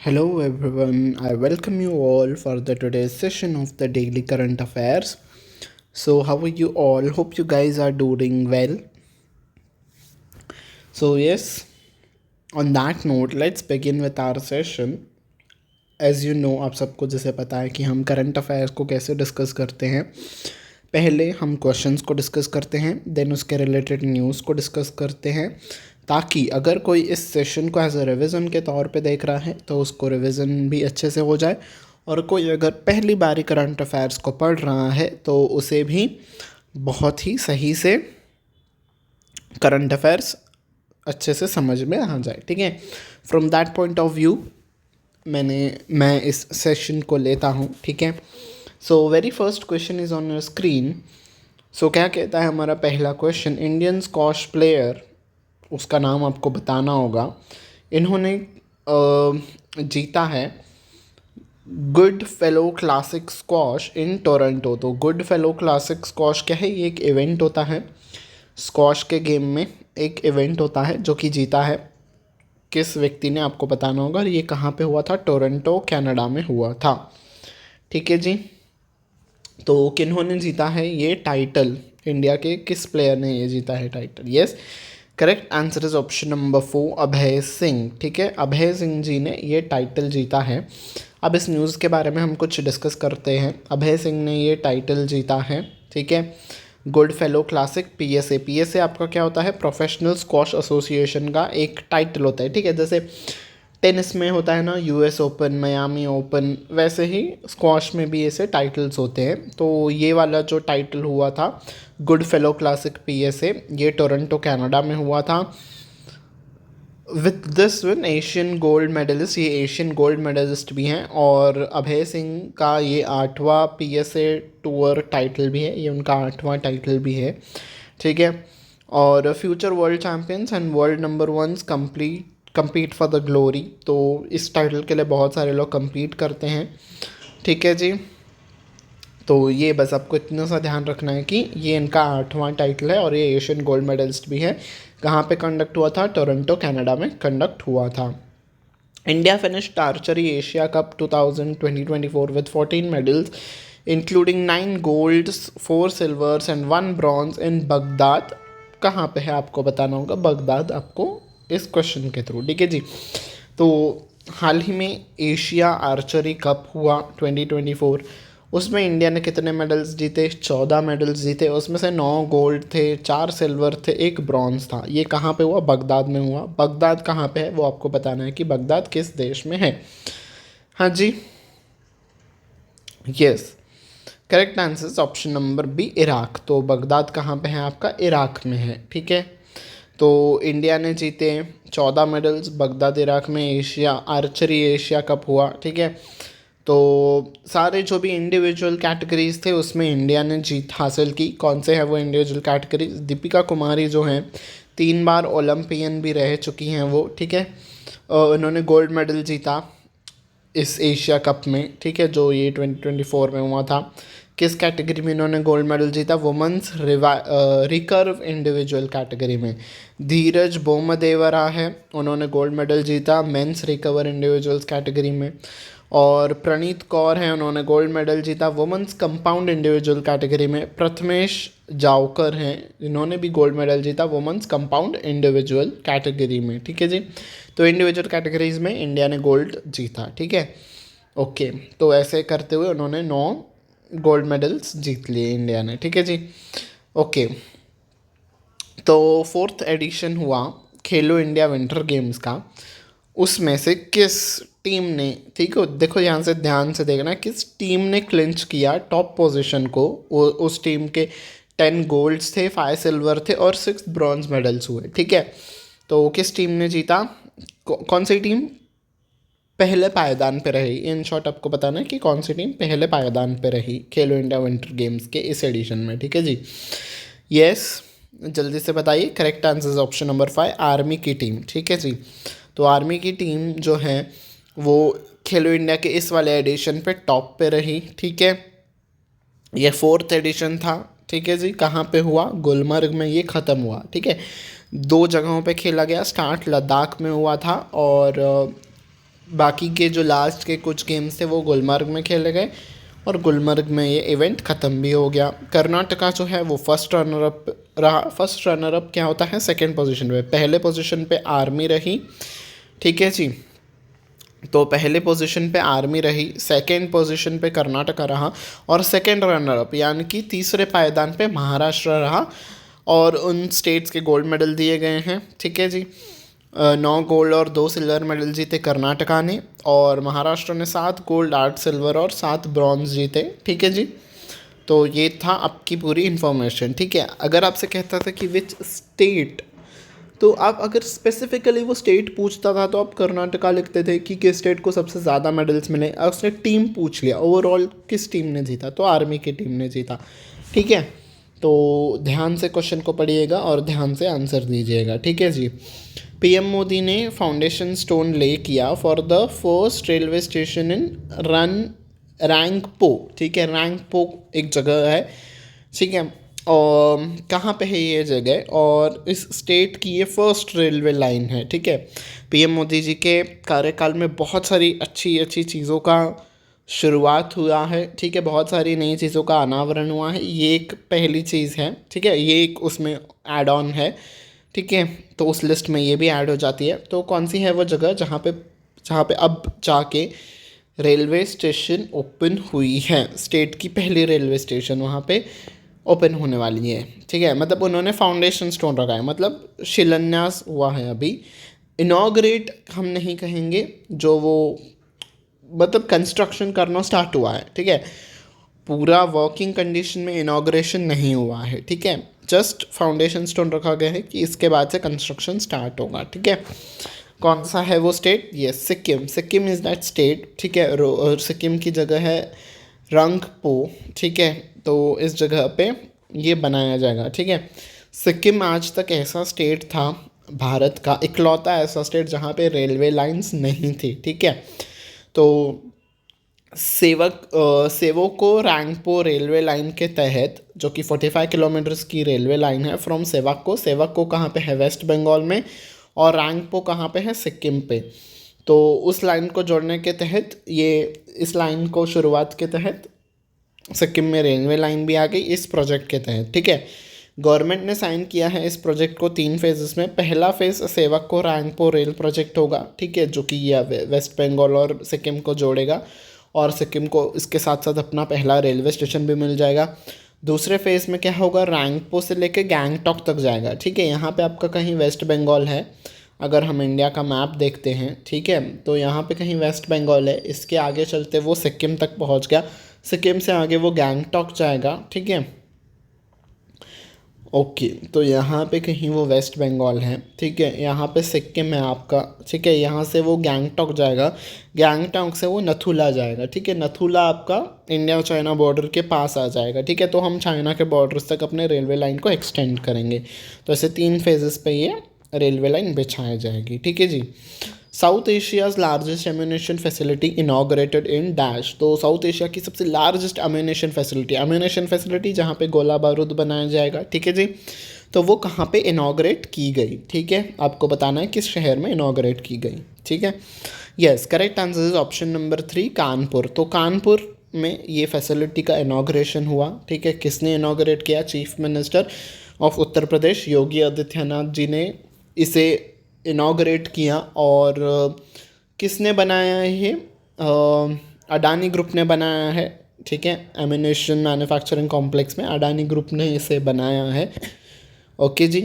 Hello everyone, I welcome you all for the today's session of the daily current affairs. So how are you all? Hope you guys are doing well. So yes, on that note, let's begin with our session. As you know, आप सबको जैसे पता है कि हम current affairs को कैसे discuss करते हैं। पहले हम क्वेश्चंस को डिस्कस करते हैं, देन उसके रिलेटेड न्यूज़ को डिस्कस करते हैं, ताकि अगर कोई इस सेशन को एज अ रिविज़न के तौर पे देख रहा है तो उसको रिविज़न भी अच्छे से हो जाए, और कोई अगर पहली बारी करंट अफेयर्स को पढ़ रहा है तो उसे भी बहुत ही सही से करंट अफेयर्स अच्छे से समझ में आ जाए। ठीक है, from that point of view मैं इस सेशन को लेता हूँ। ठीक है, so very first question is on your screen. So क्या कहता है हमारा पहला क्वेश्चन, इंडियन स्क्वॉश प्लेयर, उसका नाम आपको बताना होगा। इन्होंने जीता है good fellow classic squash in Toronto. तो गुड फेलो क्लासिक स्क्वॉश क्या है? ये एक इवेंट होता है स्क्वॉश के गेम में, एक इवेंट होता है जो कि जीता है किस व्यक्ति ने, आपको बताना होगा। ये कहाँ पे हुआ था? टोरंटो कनाडा में हुआ था। ठीक है जी, तो किन्होंने जीता है ये टाइटल? इंडिया के किस प्लेयर ने ये जीता है title? Yes, correct answer is option number 4, Abhay Singh. ठीक है, अभय सिंह जी ने ये टाइटल जीता है। अब इस न्यूज़ के बारे में हम कुछ डिस्कस करते हैं। अभय सिंह ने ये टाइटल जीता है। ठीक है, good fellow classic PSA. PSA आपका क्या होता है? प्रोफेशनल स्क्वॉश एसोसिएशन का एक टाइटल होता है। ठीक है, जैसे टेनिस में होता है ना यूएस ओपन, मियामी ओपन, वैसे ही स्क्वॉश में भी ऐसे टाइटल्स होते हैं। तो ये वाला जो टाइटल हुआ था गुड फेलो क्लासिक पीएसए, ये टोरंटो कनाडा में हुआ था। With this win Asian gold medallist, ये एशियन गोल्ड मेडलिस्ट भी हैं, और अभय सिंह का ये 8वां पीएसए टूर टाइटल भी है, ये उनका 8वां टाइटल भी है। ठीक है, और future world champions and world number ones compete for the glory. तो इस टाइटल के लिए बहुत सारे लोग compete करते हैं। ठीक है जी, तो ये बस आपको इतना सा ध्यान रखना है कि ये इनका 8वां टाइटल है, और ये एशियन गोल्ड मेडलिस्ट भी है। कहाँ पे कंडक्ट हुआ था? टोरंटो कनाडा में कंडक्ट हुआ था। India finished archery Asia cup 2024 with 14 medals, including 9 golds, 4 silvers and 1 bronze in Baghdad. कहाँ पे है आपको बताना होगा, बगदाद आपको इस क्वेश्चन के थ्रू। ठीक है जी, तो हाल ही में एशिया आर्चरी कप हुआ 2024, उसमें इंडिया ने कितने मेडल्स जीते? 14 मेडल्स जीते। उसमें से 9 गोल्ड थे, 4 सिल्वर थे, 1 ब्रॉन्ज था। ये कहाँ पे हुआ? बगदाद में हुआ। बगदाद कहाँ पे है वो आपको बताना है कि बगदाद किस देश में है। हाँ जी, yes, correct answer option number B, Iraq. तो बगदाद कहाँ पे है आपका? इराक में है। ठीक है, तो इंडिया ने जीते 14 मेडल्स, बगदाद इराक में एशिया आर्चरी एशिया कप हुआ। ठीक है, तो सारे जो भी इंडिविजुअल कैटेगरीज थे उसमें इंडिया ने जीत हासिल की। कौन से हैं वो इंडिविजुअल कैटेगरीज? दीपिका कुमारी जो हैं 3 बार ओलंपियन भी रह चुकी हैं वो। ठीक है, उन्होंने गोल्ड मेडल जीता इस एशिया कप में। ठीक है, जो ये 2024 में हुआ था। किस कैटेगरी में इन्होंने गोल्ड मेडल जीता? वुमेंस रिकर्व इंडिविजुअल कैटेगरी में धीरज बोमदेवरा है, उन्होंने गोल्ड मेडल जीता मेंस रिकवर इंडिविजुअल्स कैटेगरी में। और प्रणीत कौर हैं, उन्होंने गोल्ड मेडल जीता वुमेंस कंपाउंड इंडिविजुअल कैटेगरी में। प्रथमेश जावकर हैं, इन्होंने भी गोल्ड मेडल जीता वुमेंस कंपाउंड इंडिविजुअल कैटेगरी में। ठीक है जी, तो इंडिविजुअल कैटेगरीज में इंडिया ने गोल्ड जीता। ठीक है, ओके, तो ऐसे करते हुए उन्होंने 9 गोल्ड मेडल्स जीत लिए इंडिया ने। ठीक है जी, ओके, तो 4th एडिशन हुआ खेलो इंडिया विंटर गेम्स का। उसमें से किस टीम ने, ठीक है देखो यहाँ से ध्यान से देखना, किस टीम ने क्लिंच किया टॉप पोजीशन को? उस टीम के 10 गोल्ड्स थे, 5 सिल्वर थे और 6 ब्रॉन्ज मेडल्स हुए। ठीक है, तो किस टीम ने जीता? कौन सी टीम पहले पायदान पे रही? इन शॉर्ट आपको बताना है कि कौन सी टीम पहले पायदान पे रही खेलो इंडिया विंटर गेम्स के इस एडिशन में। ठीक है जी, यस, जल्दी से बताइए। Correct answer option number 5, army की टीम। ठीक है जी, तो आर्मी की टीम जो है वो खेलो इंडिया के इस वाले एडिशन पे टॉप पे रही। ठीक है, ये 4th एडिशन था। ठीक है जी, कहाँ पे हुआ? गुलमर्ग में ये ख़त्म हुआ। ठीक है, 2 जगहों पे खेला गया। स्टार्ट लद्दाख में हुआ था और बाकी के जो लास्ट के कुछ गेम्स थे वो गुलमर्ग में खेले गए और गुलमर्ग में ये इवेंट ख़त्म भी हो गया। कर्नाटका जो है वो फर्स्ट रनर अप रहा। फर्स्ट रनर अप क्या होता है? सेकंड पोजीशन पे। पहले पोजीशन पे आर्मी रही, ठीक है जी। तो पहले पोजीशन पे आर्मी रही, सेकंड पोजीशन पे कर्नाटका रहा और सेकंड रनर अप यानी कि तीसरे पायदान पे महाराष्ट्र रहा और उन स्टेट्स के गोल्ड मेडल दिए गए हैं, ठीक है जी। 9 गोल्ड और 2 सिल्वर मेडल जीते कर्नाटका ने और महाराष्ट्र ने 7 गोल्ड 8 सिल्वर और 7 ब्रॉन्ज जीते, ठीक है जी। तो ये था आपकी पूरी इन्फॉर्मेशन, ठीक है। अगर आपसे कहता था कि विच स्टेट, तो आप अगर स्पेसिफिकली वो स्टेट पूछता था तो आप कर्नाटका लिखते थे कि किस स्टेट को सबसे ज़्यादा मेडल्स मिले। और उसने टीम पूछ लिया, ओवरऑल किस टीम ने जीता, तो आर्मी की टीम ने जीता, ठीक है। तो ध्यान से क्वेश्चन को पढ़िएगा और ध्यान से आंसर दीजिएगा, ठीक है जी। पीएम मोदी ने फाउंडेशन स्टोन ले किया for the first railway station in Rangpo, ठीक है। रैंगपो एक जगह है, ठीक है। और कहाँ पे है ये जगह, और इस स्टेट की ये फर्स्ट रेलवे लाइन है, ठीक है। पीएम मोदी जी के कार्यकाल में बहुत सारी अच्छी अच्छी चीज़ों का शुरुआत हुआ है, ठीक है। बहुत सारी नई चीज़ों का अनावरण हुआ है, ये एक पहली चीज़ है, ठीक है। ये एक उसमें ऐड ऑन है, ठीक है। तो उस लिस्ट में ये भी ऐड हो जाती है। तो कौन सी है वो जगह जहाँ पे अब जाके रेलवे स्टेशन ओपन हुई है? स्टेट की पहली रेलवे स्टेशन वहाँ पे ओपन होने वाली है, ठीक है। मतलब उन्होंने फाउंडेशन स्टोन रखा है, मतलब शिलान्यास हुआ है अभी। इनॉग्रेट हम नहीं कहेंगे, जो वो मतलब कंस्ट्रक्शन करना स्टार्ट हुआ है, ठीक है। पूरा वर्किंग कंडीशन में इनॉग्रेशन नहीं हुआ है, ठीक है। जस्ट फाउंडेशन स्टोन रखा गया है कि इसके बाद से कंस्ट्रक्शन स्टार्ट होगा, ठीक है। कौन सा है वो स्टेट? ये Sikkim. Sikkim is that state, ठीक है। और सिक्किम की जगह है रंगपो, ठीक है। तो इस जगह पे ये बनाया जाएगा, ठीक है। सिक्किम आज तक ऐसा स्टेट था भारत का इकलौता ऐसा स्टेट जहाँ पे रेलवे लाइंस नहीं थी, ठीक है। तो सेवको रैंगपो रेलवे लाइन के तहत, जो कि 45 किलोमीटर्स की रेलवे लाइन है फ्रॉम सेवक को कहाँ पे है? वेस्ट बंगाल में। और रैंगपो कहाँ पे है? सिक्किम पे। तो उस लाइन को जोड़ने के तहत इस लाइन को शुरुआत के तहत सिक्किम में रेलवे लाइन भी आ गई इस प्रोजेक्ट के तहत, ठीक है। गवर्नमेंट ने साइन किया है इस प्रोजेक्ट को 3 फेजेस में। पहला फेज़ सेवको रैंगपो रेल प्रोजेक्ट होगा, ठीक है, जो कि यह वेस्ट बंगाल और सिक्किम को जोड़ेगा और सिक्किम को इसके साथ साथ अपना पहला रेलवे स्टेशन भी मिल जाएगा। दूसरे फेज़ में क्या होगा? रैंगपो से लेके गैंगटॉक तक जाएगा, ठीक है। यहाँ पे आपका कहीं वेस्ट बंगाल है, अगर हम इंडिया का मैप देखते हैं, ठीक है, तो यहाँ पे कहीं वेस्ट बंगाल है। इसके आगे चलते वो सिक्किम तक पहुँच गया, सिक्किम से आगे वो गैंगटॉक जाएगा, ठीक है। ओके, तो यहाँ पे कहीं वो वेस्ट बंगाल है, ठीक है। यहाँ पे सिक्किम है आपका, ठीक है। यहाँ से वो गैंगटॉक जाएगा, गैंगटॉक से वो नथुला जाएगा, ठीक है। नथुला आपका इंडिया चाइना बॉर्डर के पास आ जाएगा, ठीक है। तो हम चाइना के बॉर्डर्स तक अपने रेलवे लाइन को एक्सटेंड करेंगे। तो ऐसे 3 फेजेस पे ये रेलवे लाइन बिछाई जाएगी, ठीक है जी। South Asia's largest ammunition facility inaugurated in dash. तो साउथ एशिया की सबसे लार्जेस्ट एम्यूनेशन फैसिलिटी जहाँ पे गोला बारूद बनाया जाएगा, ठीक है जी। तो वो कहाँ पे इनाग्रेट की गई, ठीक है। आपको बताना है किस शहर में इनाग्रेट की गई, ठीक है। Yes, correct answer is option number 3 Kanpur. तो कानपुर में ये फैसिलिटी का इनाग्रेशन हुआ, ठीक है। किसने इनाग्रेट किया? Chief minister of Uttar Pradesh Yogi Adityanath ji ने इसे इनाग्रेट किया। और किसने बनाया है ये? अडानी ग्रुप ने बनाया है, ठीक है। एम्यूनेशन मैन्युफैक्चरिंग कॉम्प्लेक्स में अडानी ग्रुप ने इसे बनाया है, ओके जी।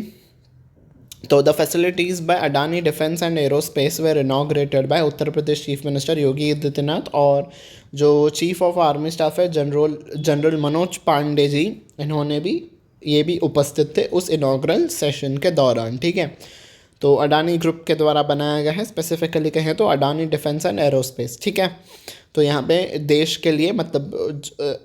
तो the facilities by Adani defence and aerospace were inaugurated by Uttar Pradesh chief minister Yogi Adityanath. और जो चीफ ऑफ आर्मी स्टाफ है जनरल मनोज पांडे जी, इन्होंने भी ये भी उपस्थित थे उस इनाग्रल सेशन के दौरान, ठीक है। तो अडानी ग्रुप के द्वारा बनाया गया है, स्पेसिफिकली कहें तो अडानी डिफेंस एंड एरोस्पेस, ठीक है। तो यहाँ पे देश के लिए मतलब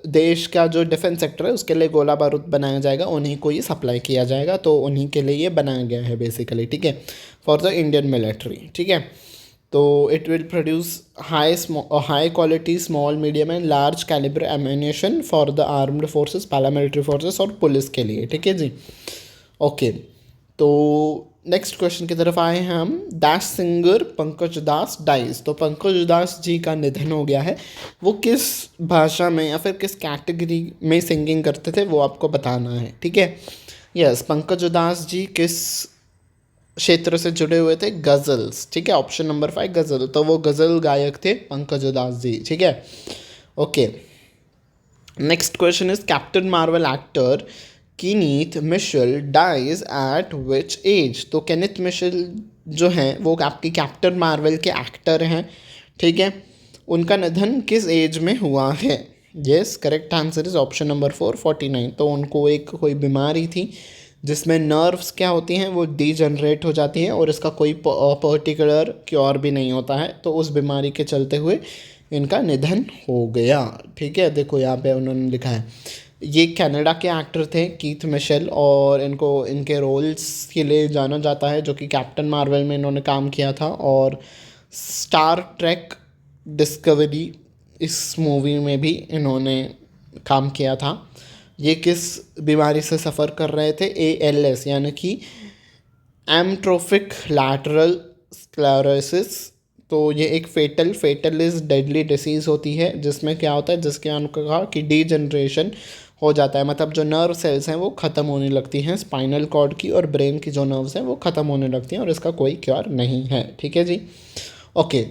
देश का जो डिफेंस सेक्टर है उसके लिए गोला बारूद बनाया जाएगा, उन्हीं को ये सप्लाई किया जाएगा। तो उन्हीं के लिए ये बनाया गया है बेसिकली, ठीक है, फॉर द इंडियन मिलिट्री, ठीक है। तो it will produce high quality small medium and large calibre ammunition for the armed forces, paramilitary forces और पुलिस के लिए, ठीक है जी। ओके, तो नेक्स्ट क्वेश्चन की तरफ आए हैं हम। Dash singer Pankaj Udhas dies. तो पंकज उधास जी का निधन हो गया है। वो किस भाषा में या फिर किस कैटेगरी में सिंगिंग करते थे वो आपको बताना है, ठीक है। यस, पंकज उधास जी किस क्षेत्र से जुड़े हुए थे? गज़ल्स, ठीक है। ऑप्शन नंबर 5 गज़ल, तो वो गज़ल गायक थे पंकज उधास जी, ठीक है। Okay, next question is Captain Marvel actor Kenneth Mitchell dies at which age. तो केनिथ मिशेल जो हैं वो आपकी कैप्टन मार्वल के एक्टर हैं, ठीक है। उनका निधन किस एज में हुआ है? Yes, correct answer is option number 4 49। तो उनको एक कोई बीमारी थी जिसमें नर्व्स क्या होती हैं वो डीजनरेट हो जाती हैं और इसका कोई पर्टिकुलर क्योर भी नहीं होता है, तो उस बीमारी के चलते हुए इनका निधन हो गया, ठीक है। देखो यहाँ पे उन्होंने लिखा है, ये कनाडा के एक्टर थे कीथ मिशेल, और इनको इनके रोल्स के लिए जाना जाता है जो कि कैप्टन मार्वल में इन्होंने काम किया था, और स्टार ट्रेक डिस्कवरी इस मूवी में भी इन्होंने काम किया था। ये किस बीमारी से सफ़र कर रहे थे? ALS यानी कि एम्ट्रोफिक लैटरल स्क्लेरोसिस। तो ये एक फेटल इज डेडली डिसीज़ होती है जिसमें क्या होता है, जिसके उनको कहा कि डीजनरेशन हो जाता है, मतलब जो नर्व सेल्स हैं वो ख़त्म होने लगती हैं स्पाइनल कॉर्ड की, और ब्रेन की जो नर्व्स हैं वो ख़त्म होने लगती हैं, और इसका कोई क्योर नहीं है, ठीक है जी। ओके,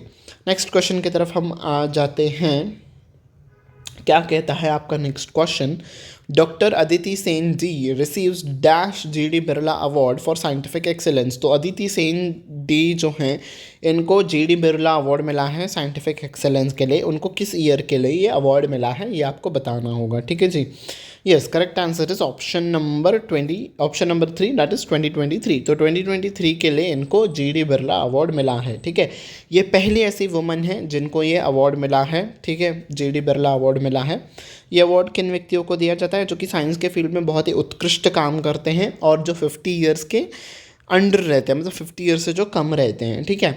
नेक्स्ट क्वेश्चन की तरफ हम आ जाते हैं। क्या कहता है आपका next question? Doctor Aditi Sen ji receives dash GD Birla award for scientific excellence. तो अदिति सेन डी जो हैं इनको GD बिरला अवार्ड मिला है साइंटिफिक एक्सेलेंस के लिए। उनको किस ईयर के लिए ये अवार्ड मिला है ये आपको बताना होगा, ठीक है जी। Yes, correct answer is option number 3 that is 2023। तो 2023 के लिए इनको GD बिरला अवार्ड मिला है, ठीक है। ये पहली ऐसी वुमन है जिनको ये अवार्ड मिला है, ठीक है, GD बिरला अवार्ड मिला है। ये अवार्ड किन व्यक्तियों को दिया जाता है? जो कि साइंस के फील्ड में बहुत ही उत्कृष्ट काम करते हैं और जो 50 ईयर्स के अंडर रहते हैं, मतलब 50 ईयर्स से जो कम रहते हैं, ठीक है।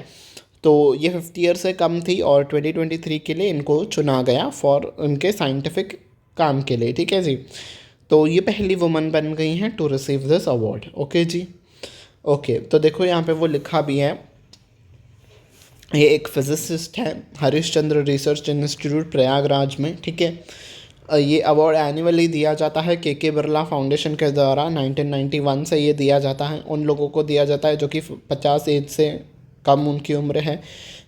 तो ये 50 ईयर से कम थी और 2023 के लिए इनको चुना गया फॉर उनके साइंटिफिक काम के लिए, ठीक है जी। तो ये पहली वुमन बन गई हैं to receive this award, okay जी। ओके, तो देखो यहाँ पे वो लिखा भी है, ये एक फिजिसिस्ट है हरिश्चंद्र रिसर्च इंस्टीट्यूट प्रयागराज में, ठीक है। ये अवार्ड एनुअली दिया जाता है के बिरला फाउंडेशन के द्वारा। 1991 से ये दिया जाता है, उन लोगों को दिया जाता है जो कि 50 एज से कम उनकी उम्र है।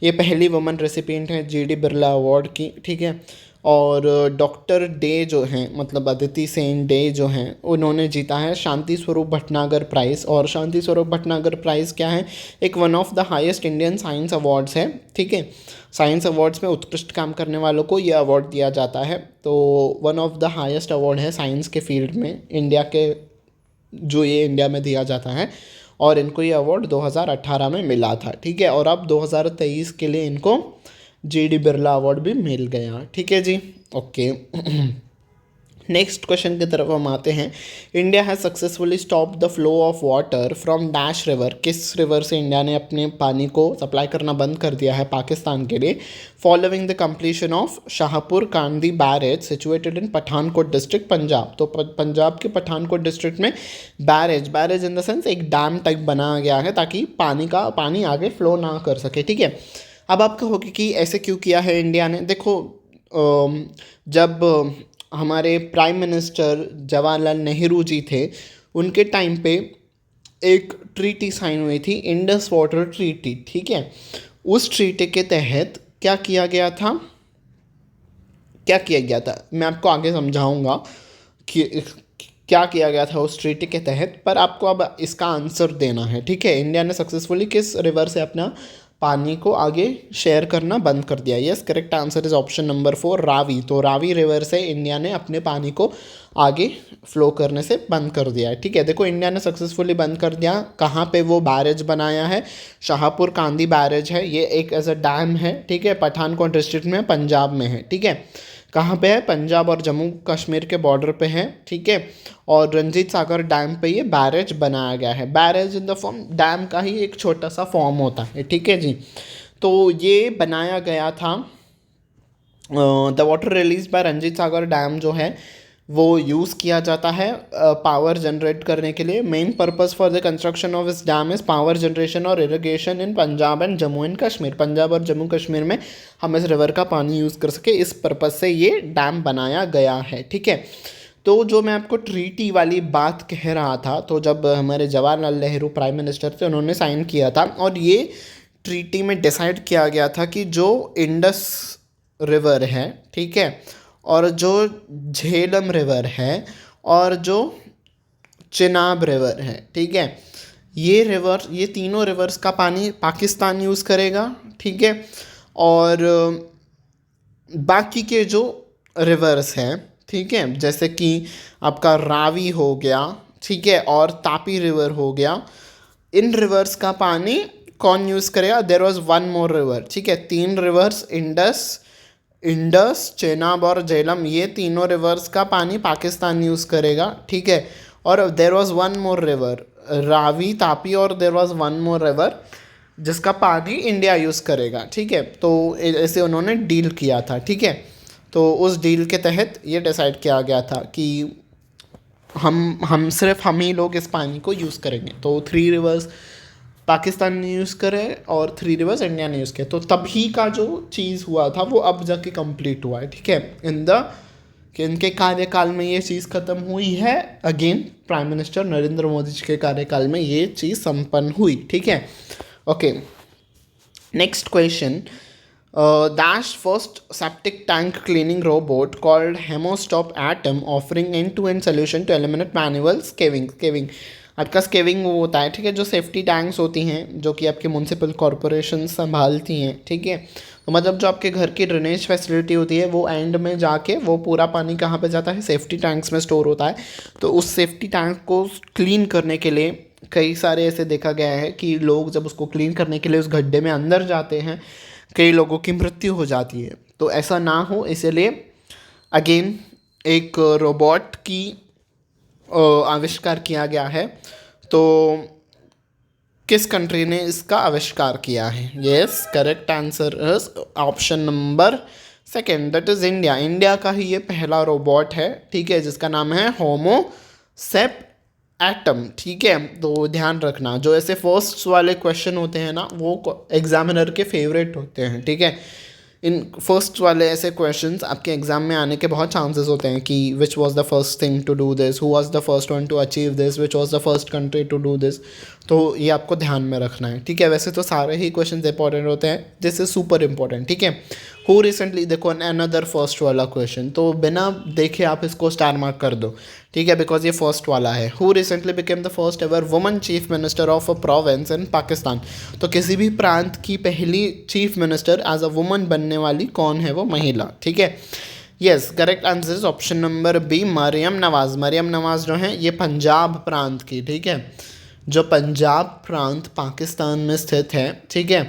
ये पहली वुमन रेसिपिएंट है GD बिरला अवार्ड की, ठीक है। और डॉक्टर डे जो हैं, मतलब अदिति सेन डे जो हैं, उन्होंने जीता है शांति स्वरूप भटनागर प्राइज़। और शांति स्वरूप भटनागर प्राइज़ क्या है? एक one of the highest Indian science awards है, ठीक है। साइंस अवार्ड्स में उत्कृष्ट काम करने वालों को ये अवार्ड दिया जाता है। तो one of the highest award है साइंस के फील्ड में इंडिया के, जो ये इंडिया में दिया जाता है, और इनको ये अवार्ड 2018 में मिला था, ठीक है। और अब 2023 के लिए इनको GD बिरला अवार्ड भी मिल गया, ठीक है जी। ओके, नेक्स्ट क्वेश्चन की तरफ हम आते हैं। India has successfully stop the flow of water from dash river. किस रिवर से इंडिया ने अपने पानी को सप्लाई करना बंद कर दिया है पाकिस्तान के लिए? Following the completion of Shahpur Kandi barrage situated in Pathankot district Punjab. तो पंजाब के पठानकोट डिस्ट्रिक्ट में बैरेज इन द सेंस एक डैम टाइप बनाया गया है ताकि पानी आगे फ्लो ना कर सके, ठीक है। अब आप कहोगे कि ऐसे क्यों किया है इंडिया ने? देखो, जब हमारे प्राइम मिनिस्टर जवाहरलाल नेहरू जी थे, उनके टाइम पे एक ट्रीटी साइन हुई थी, इंडस वाटर ट्रीटी, ठीक है। उस ट्रीटी के तहत क्या किया गया था, मैं आपको आगे समझाऊंगा कि क्या किया गया था उस ट्रीटी के तहत, पर आपको अब इसका आंसर देना है, ठीक है। इंडिया ने सक्सेसफुली किस रिवर से अपना पानी को आगे शेयर करना बंद कर दिया? Yes, correct answer is option number 4 Ravi. तो रावी रिवर से इंडिया ने अपने पानी को आगे फ्लो करने से बंद कर दिया है, ठीक है। देखो, इंडिया ने सक्सेसफुली बंद कर दिया। कहाँ पे वो बैरेज बनाया है? शाहपुर कांदी बैरेज है, ये एक एज अ डैम है, ठीक है। पठानकोट डिस्ट्रिक्ट में, पंजाब में है, ठीक है। कहाँ पे है? पंजाब और जम्मू कश्मीर के बॉर्डर पे है, ठीक है। और रंजीत सागर डैम पे ये बैरेज बनाया गया है। Barrage in the form dam का ही एक छोटा सा फॉर्म होता है, ठीक है जी। तो ये बनाया गया था, the water release by Ranjit Sagar dam जो है वो यूज़ किया जाता है पावर जनरेट करने के लिए। Main purpose for the construction of इस डैम इज़ पावर जनरेशन और irrigation in Punjab and Jammu and Kashmir. Punjab और जम्मू कश्मीर में हम इस रिवर का पानी यूज़ कर सके, इस पर्पज़ से ये डैम बनाया गया है। ठीक है, तो जो मैं आपको ट्रीटी वाली बात कह रहा था, तो जब हमारे जवाहरलाल नेहरू प्राइम मिनिस्टर थे, उन्होंने साइन किया था और ये ट्रीटी में डिसाइड किया गया था कि जो इंडस रिवर है, ठीक है, और जो झेलम रिवर है और जो चिनाब रिवर है, ठीक है, ये तीनों रिवर्स का पानी पाकिस्तान यूज़ करेगा। ठीक है, और बाकी के जो रिवर्स हैं, ठीक है, जैसे कि आपका रावी हो गया, ठीक है, और तापी रिवर हो गया, इन रिवर्स का पानी कौन यूज़ करेगा? There was one more river. ठीक है, 3 रिवर्स इंडस, चेनाब और झेलम, ये तीनों रिवर्स का पानी पाकिस्तान यूज़ करेगा। ठीक है, और there was one more river, Ravi, Tapi, और there was one more river जिसका पानी इंडिया यूज़ करेगा। ठीक है, तो ऐसे उन्होंने डील किया था। ठीक है, तो उस डील के तहत ये डिसाइड किया गया था कि हम ही लोग इस पानी को यूज़ करेंगे। तो 3 रिवर्स पाकिस्तान ने यूज़ करे और 3 रिवर्स इंडिया ने यूज़ किए। तो तभी का जो चीज़ हुआ था वो अब जाके कंप्लीट हुआ है। ठीक है, कि इनके कार्यकाल में ये चीज़ ख़त्म हुई है। Again prime minister Narendra Modi ji के कार्यकाल में ये चीज़ संपन्न हुई। ठीक है, okay, next question. Dash first septic tank cleaning robot called Hemostop Atom offering end-to-end solution to eliminate manual scaving। आपका स्केविंग वो होता है, ठीक है, जो सेफ्टी टैंक्स होती हैं जो कि आपके म्यूनसिपल कॉरपोरेशन संभालती हैं। ठीक है, तो मतलब जो आपके घर की ड्रेनेज फैसिलिटी होती है वो एंड में जाके वो पूरा पानी कहाँ पे जाता है? सेफ्टी टैंक्स में स्टोर होता है। तो उस सेफ्टी टैंक को क्लीन करने के लिए कई सारे ऐसे देखा गया है कि लोग जब उसको क्लीन करने के लिए उस गड्ढे में अंदर जाते हैं, कई लोगों की मृत्यु हो जाती है। तो ऐसा ना हो इसलिए अगेन एक रोबोट की आविष्कार किया गया है। तो किस कंट्री ने इसका आविष्कार किया है? Yes, correct answer is option number 2, that is India. India का ही ये पहला रोबोट है, ठीक है, जिसका नाम है होमोसेप एटम। ठीक है, तो ध्यान रखना जो ऐसे फर्स्ट वाले क्वेश्चन होते हैं ना वो एग्जामिनर के फेवरेट होते हैं। ठीक है, इन फर्स्ट वाले ऐसे क्वेश्चंस आपके एग्जाम में आने के बहुत चांसेस होते हैं कि which was the first thing to do this, who was the first one to achieve this, which was the first country to do this. तो ये आपको ध्यान में रखना है। ठीक है, वैसे तो सारे ही क्वेश्चंस इंपॉर्टेंट होते हैं, दिस इज सुपर इंपॉर्टेंट। ठीक है, हु रिसेंटली, देखो अनदर फर्स्ट वाला क्वेश्चन, तो बिना देखे आप इसको स्टार मार्क कर दो। ठीक है, बिकॉज ये फर्स्ट वाला है। Who recently became the first ever woman chief minister of a province in Pakistan. तो किसी भी प्रांत की पहली chief minister as a woman बनने वाली कौन है? वो महिला। ठीक है, yes, correct answer is option number B, Maryam Nawaz. Maryam Nawaz जो है ये पंजाब प्रांत की, ठीक है, जो पंजाब प्रांत पाकिस्तान में स्थित है। ठीक है,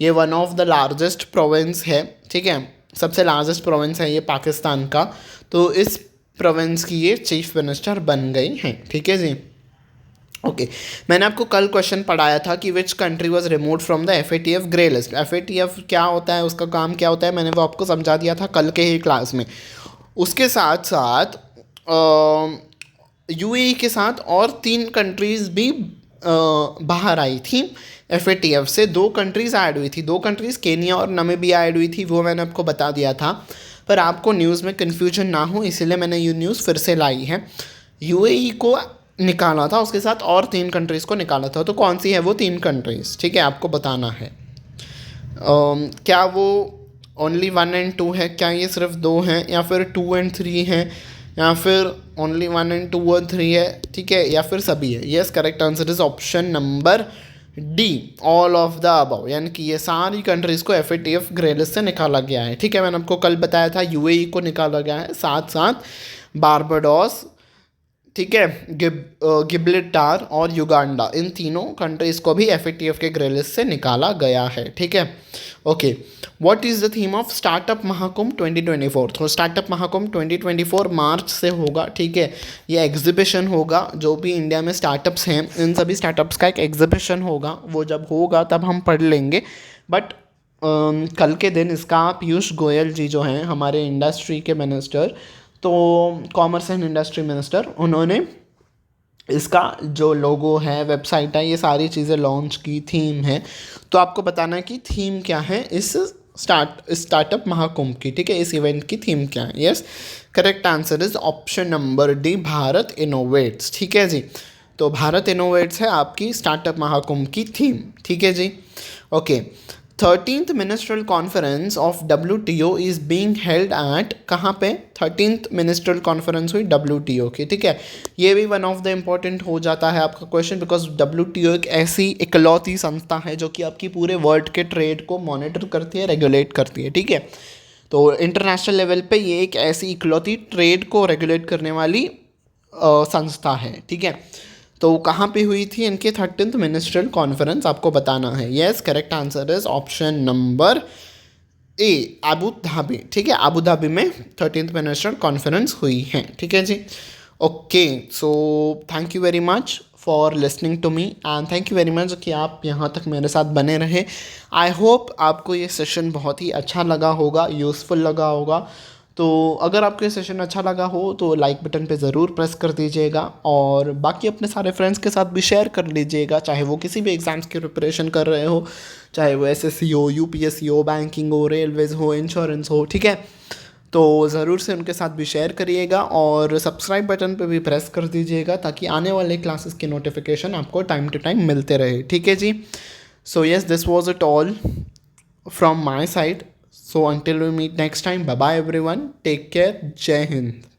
ये one of the largest province है। ठीक है, सबसे लार्जेस्ट प्रोविंस है ये पाकिस्तान का। तो इस प्रोविंस की ये चीफ मिनिस्टर बन गई हैं। ठीक है जी, ओके, मैंने आपको कल क्वेश्चन पढ़ाया था कि which country was removed from the FATF grey list. FATF क्या होता है, उसका काम क्या होता है, मैंने वो आपको समझा दिया था कल के ही क्लास में। उसके साथ साथ UAE के साथ और 3 कंट्रीज़ भी बाहर आई थी FATF से। 2 कंट्रीज़ ऐड हुई थी, 2 कंट्रीज़ केनिया और नामीबिया ऐड हुई थी, वो मैंने आपको बता दिया था। पर आपको न्यूज़ में कन्फ्यूजन ना हो इसलिए मैंने ये न्यूज़ फिर से लाई है। UAE को निकाला था, उसके साथ और 3 कंट्रीज़ को निकाला था। तो कौन सी है वो 3 कंट्रीज़? ठीक है, आपको बताना है। क्या वो ओनली 1 एंड 2 है, क्या ये सिर्फ 2 हैं, या फिर 2 एंड 3 हैं, या फिर ओनली 1 एंड 2 और 3 है, ठीक है, या फिर सभी है? Yes, correct answer is option number D, all of the above, यानी कि ये सारी कंट्रीज़ को FATF ग्रे लिस्ट से निकाला गया है। ठीक है, मैंने आपको कल बताया था UAE को निकाला गया है, साथ साथ बारबाडोस, ठीक है, गिब्रल्टार और युगांडा, इन तीनों कंट्रीज़ को भी FATF के ग्रे लिस्ट से निकाला गया है। ठीक है, okay, what is the theme of startup Mahakumbh 2024? तो स्टार्टअप महाकुंभ 2024 मार्च से होगा। ठीक है, ये एग्जीबिशन होगा, जो भी इंडिया में स्टार्टअप्स हैं इन सभी स्टार्टअप्स का एक एग्जीबिशन होगा। वो जब होगा तब हम पढ़ लेंगे, बट कल के दिन इसका पीयूष गोयल जी जो हैं हमारे इंडस्ट्री के मिनिस्टर, तो कॉमर्स एंड इंडस्ट्री मिनिस्टर उन्होंने इसका जो लोगो है, वेबसाइट है, ये सारी चीज़ें लॉन्च की, थीम है। तो आपको बताना है कि थीम क्या है इस स्टार्टअप महाकुंभ की, ठीक है, इस इवेंट की थीम क्या है। Yes, correct answer is option number D, Bharat innovates. ठीक है जी, तो भारत इनोवेट्स है आपकी स्टार्टअप महाकुंभ की थीम। ठीक है जी, okay. 13th ministerial conference of WTO is being held at, कहाँ पे? 13th मिनिस्ट्रल कॉन्फ्रेंस हुई WTO की, ठीक है। ये भी वन ऑफ द इम्पोर्टेंट हो जाता है आपका क्वेश्चन, बिकॉज WTO एक ऐसी इकलौती संस्था है जो कि आपकी पूरे वर्ल्ड के ट्रेड को मॉनिटर करती है, रेगुलेट करती है, ठीक है। तो इंटरनेशनल लेवल पे ये एक ऐसी इकलौती ट्रेड को रेगुलेट करने वाली संस्था है, ठीक है। तो कहाँ पे हुई थी इनके 13th मिनिस्ट्रियल कॉन्फ्रेंस, आपको बताना है। Yes, correct answer is option number A, Abu Dhabi. ठीक है, अबू धाबी में 13th मिनिस्ट्रियल कॉन्फ्रेंस हुई है। ठीक है जी, okay. So thank you very much for listening to me and thank you very much कि आप यहाँ तक मेरे साथ बने रहे। आई होप आपको ये सेशन बहुत ही अच्छा लगा होगा, यूज़फुल लगा होगा। तो अगर आपको ये सेशन अच्छा लगा हो तो लाइक बटन पे ज़रूर प्रेस कर दीजिएगा और बाकी अपने सारे फ्रेंड्स के साथ भी शेयर कर लीजिएगा, चाहे वो किसी भी एग्ज़ाम्स की प्रिपरेशन कर रहे हो, चाहे वो SSC हो, UPSC हो, बैंकिंग हो, रेलवेज़ हो, इंश्योरेंस हो, ठीक है। तो ज़रूर से उनके साथ भी शेयर करिएगा और सब्सक्राइब बटन पे भी प्रेस कर दीजिएगा ताकि आने वाले क्लासेस की नोटिफिकेशन आपको टाइम टू टाइम मिलते रहे। ठीक है जी, so yes, this was it all from my side. So until we meet next time, bye bye everyone. Take care. Jai Hind.